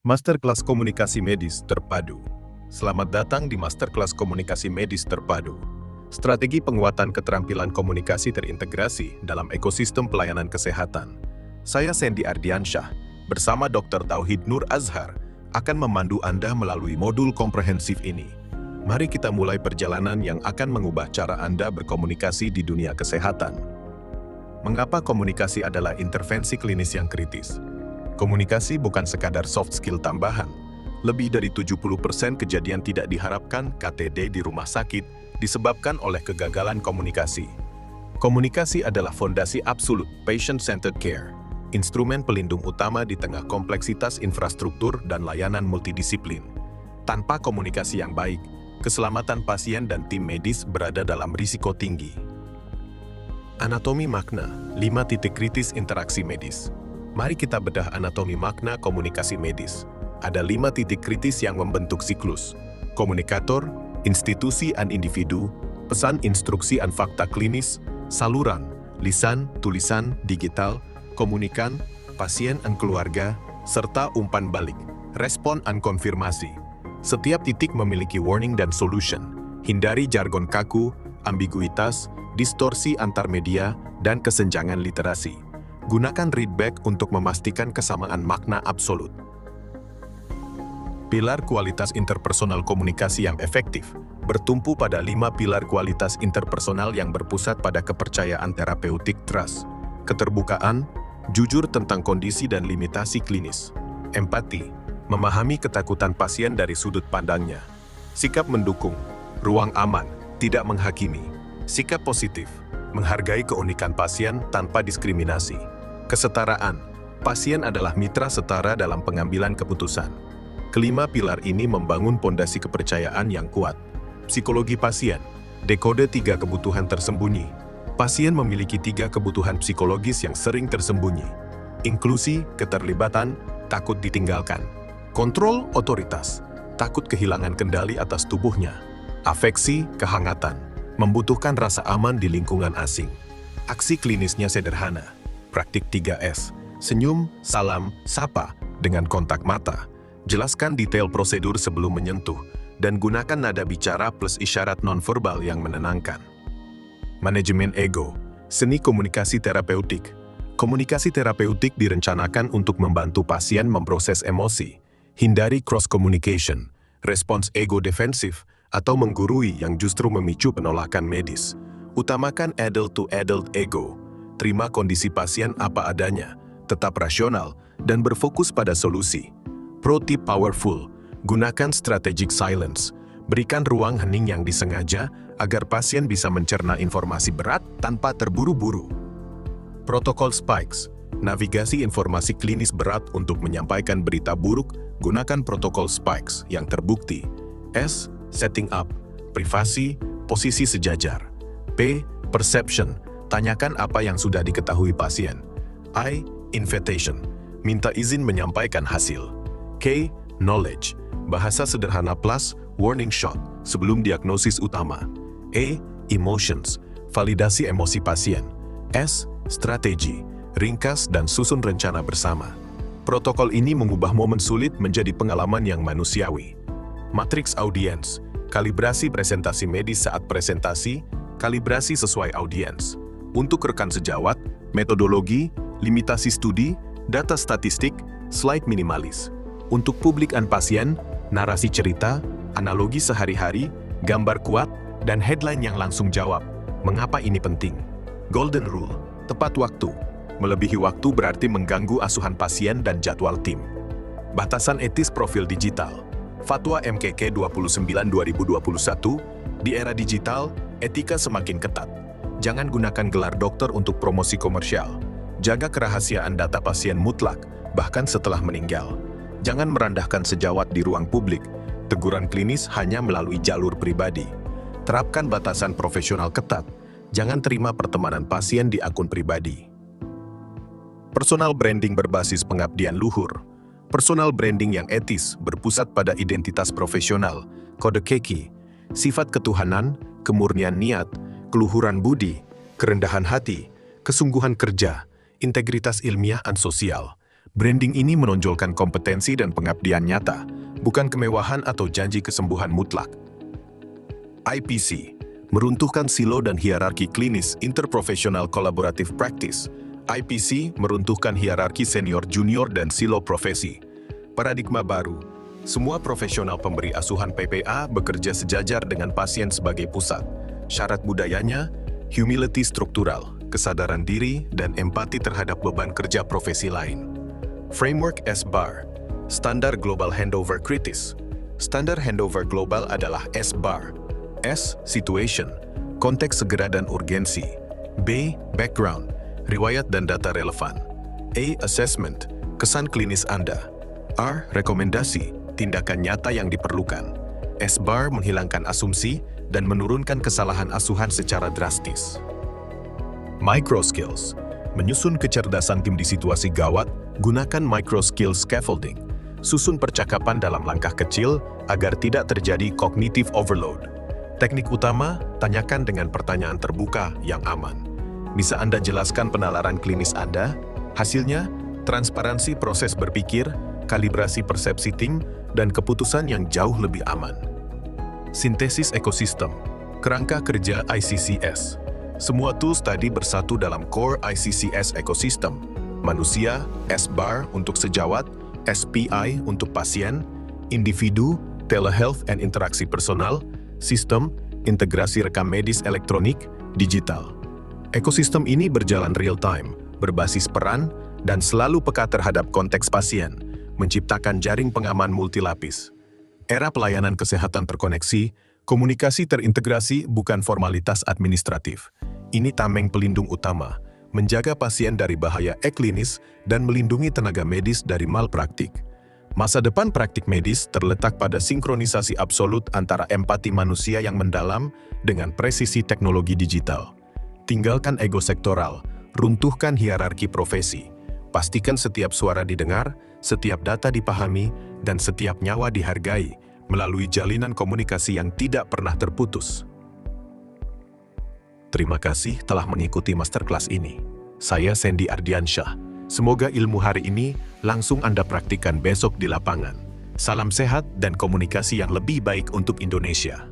Masterclass Komunikasi Medis Terpadu. Selamat datang di Masterclass Komunikasi Medis Terpadu. Strategi penguatan keterampilan komunikasi terintegrasi dalam ekosistem pelayanan kesehatan. Saya Sandy Ardiansyah, bersama Dr. Tauhid Nur Azhar, akan memandu Anda melalui modul komprehensif ini. Mari kita mulai perjalanan yang akan mengubah cara Anda berkomunikasi di dunia kesehatan. Mengapa komunikasi adalah intervensi klinis yang kritis? Komunikasi bukan sekadar soft skill tambahan. Lebih dari 70% kejadian tidak diharapkan KTD di rumah sakit disebabkan oleh kegagalan komunikasi. Komunikasi adalah fondasi absolut patient-centered care, instrumen pelindung utama di tengah kompleksitas infrastruktur dan layanan multidisiplin. Tanpa komunikasi yang baik, keselamatan pasien dan tim medis berada dalam risiko tinggi. Anatomi makna, 5 titik kritis interaksi medis. Mari kita bedah anatomi makna komunikasi medis. Ada 5 titik kritis yang membentuk siklus. Komunikator, institusi dan individu, pesan instruksi dan fakta klinis, saluran, lisan, tulisan, digital, komunikan, pasien dan keluarga, serta umpan balik, respon dan konfirmasi. Setiap titik memiliki warning dan solution. Hindari jargon kaku, ambiguitas, distorsi antar media, dan kesenjangan literasi. Gunakan readback untuk memastikan kesamaan makna absolut. Pilar kualitas interpersonal komunikasi yang efektif bertumpu pada 5 pilar kualitas interpersonal yang berpusat pada kepercayaan terapeutik trust, keterbukaan, jujur tentang kondisi dan limitasi klinis, empati, memahami ketakutan pasien dari sudut pandangnya, sikap mendukung, ruang aman, tidak menghakimi, sikap positif, menghargai keunikan pasien tanpa diskriminasi. Kesetaraan, pasien adalah mitra setara dalam pengambilan keputusan. Kelima pilar ini membangun pondasi kepercayaan yang kuat. Psikologi pasien, dekode 3 kebutuhan tersembunyi. Pasien memiliki 3 kebutuhan psikologis yang sering tersembunyi. Inklusi, keterlibatan, takut ditinggalkan. Kontrol, otoritas, takut kehilangan kendali atas tubuhnya. Afeksi, kehangatan, membutuhkan rasa aman di lingkungan asing. Aksi klinisnya sederhana. Praktik 3S, senyum, salam, sapa, dengan kontak mata. Jelaskan detail prosedur sebelum menyentuh, dan gunakan nada bicara plus isyarat nonverbal yang menenangkan. Manajemen ego, seni komunikasi terapeutik. Komunikasi terapeutik direncanakan untuk membantu pasien memproses emosi. Hindari cross-communication, respons ego defensif, atau menggurui yang justru memicu penolakan medis. Utamakan adult-to-adult ego. Terima kondisi pasien apa adanya, tetap rasional, dan berfokus pada solusi. Pro tip powerful, gunakan strategic silence. Berikan ruang hening yang disengaja agar pasien bisa mencerna informasi berat tanpa terburu-buru. Protokol spikes, navigasi informasi klinis berat untuk menyampaikan berita buruk, gunakan protokol spikes yang terbukti. S. Setting up, privasi, posisi sejajar. P. Perception, tanyakan apa yang sudah diketahui pasien. I. Invitation, minta izin menyampaikan hasil. K. Knowledge, bahasa sederhana plus warning shot sebelum diagnosis utama. E. Emotions, validasi emosi pasien. S. Strategi, ringkas dan susun rencana bersama. Protokol ini mengubah momen sulit menjadi pengalaman yang manusiawi. Matriks audiens, kalibrasi presentasi medis saat presentasi, kalibrasi sesuai audiens. Untuk rekan sejawat, metodologi, limitasi studi, data statistik, slide minimalis. Untuk publik dan pasien, narasi cerita, analogi sehari-hari, gambar kuat, dan headline yang langsung jawab. Mengapa ini penting? Golden Rule, tepat waktu. Melebihi waktu berarti mengganggu asuhan pasien dan jadwal tim. Batasan etis profil digital. Fatwa MKK 29/2021, di era digital, etika semakin ketat. Jangan gunakan gelar dokter untuk promosi komersial. Jaga kerahasiaan data pasien mutlak, bahkan setelah meninggal. Jangan merendahkan sejawat di ruang publik. Teguran klinis hanya melalui jalur pribadi. Terapkan batasan profesional ketat. Jangan terima pertemanan pasien di akun pribadi. Personal branding berbasis pengabdian luhur. Personal branding yang etis berpusat pada identitas profesional, kode keki, sifat ketuhanan, kemurnian niat, keluhuran budi, kerendahan hati, kesungguhan kerja, integritas ilmiah dan sosial. Branding ini menonjolkan kompetensi dan pengabdian nyata, bukan kemewahan atau janji kesembuhan mutlak. IPC meruntuhkan silo dan hierarki klinis interprofessional collaborative practice. IPC meruntuhkan hierarki senior, junior, dan silo profesi. Paradigma baru, semua profesional pemberi asuhan PPA bekerja sejajar dengan pasien sebagai pusat. Syarat budayanya, humility struktural, kesadaran diri, dan empati terhadap beban kerja profesi lain. Framework S-Bar, Standar Global Handover Kritis. Standar handover global adalah S-Bar. S. Situation, konteks segera dan urgensi. B. Background, riwayat dan data relevan. A. Assessment, kesan klinis Anda. R. Rekomendasi, tindakan nyata yang diperlukan. S-Bar menghilangkan asumsi dan menurunkan kesalahan asuhan secara drastis. Micro skills, menyusun kecerdasan tim di situasi gawat, gunakan micro skill scaffolding. Susun percakapan dalam langkah kecil agar tidak terjadi cognitive overload. Teknik utama, tanyakan dengan pertanyaan terbuka yang aman. Bisa Anda jelaskan penalaran klinis Anda? Hasilnya, transparansi proses berpikir, kalibrasi persepsi tim, dan keputusan yang jauh lebih aman. Sintesis ekosistem, kerangka kerja ICCS. Semua tools tadi bersatu dalam core ICCS ekosistem. Manusia, S-Bar untuk sejawat, SPI untuk pasien, individu, telehealth and interaksi personal, sistem, integrasi rekam medis elektronik, digital. Ekosistem ini berjalan real-time, berbasis peran, dan selalu peka terhadap konteks pasien, menciptakan jaring pengaman multilapis. Era pelayanan kesehatan terkoneksi, komunikasi terintegrasi bukan formalitas administratif. Ini tameng pelindung utama, menjaga pasien dari bahaya e-klinis dan melindungi tenaga medis dari malpraktik. Masa depan praktik medis terletak pada sinkronisasi absolut antara empati manusia yang mendalam dengan presisi teknologi digital. Tinggalkan ego sektoral, runtuhkan hierarki profesi. Pastikan setiap suara didengar, setiap data dipahami, dan setiap nyawa dihargai melalui jalinan komunikasi yang tidak pernah terputus. Terima kasih telah mengikuti masterclass ini. Saya Sandy Ardiansyah. Semoga ilmu hari ini langsung Anda praktikkan besok di lapangan. Salam sehat dan komunikasi yang lebih baik untuk Indonesia.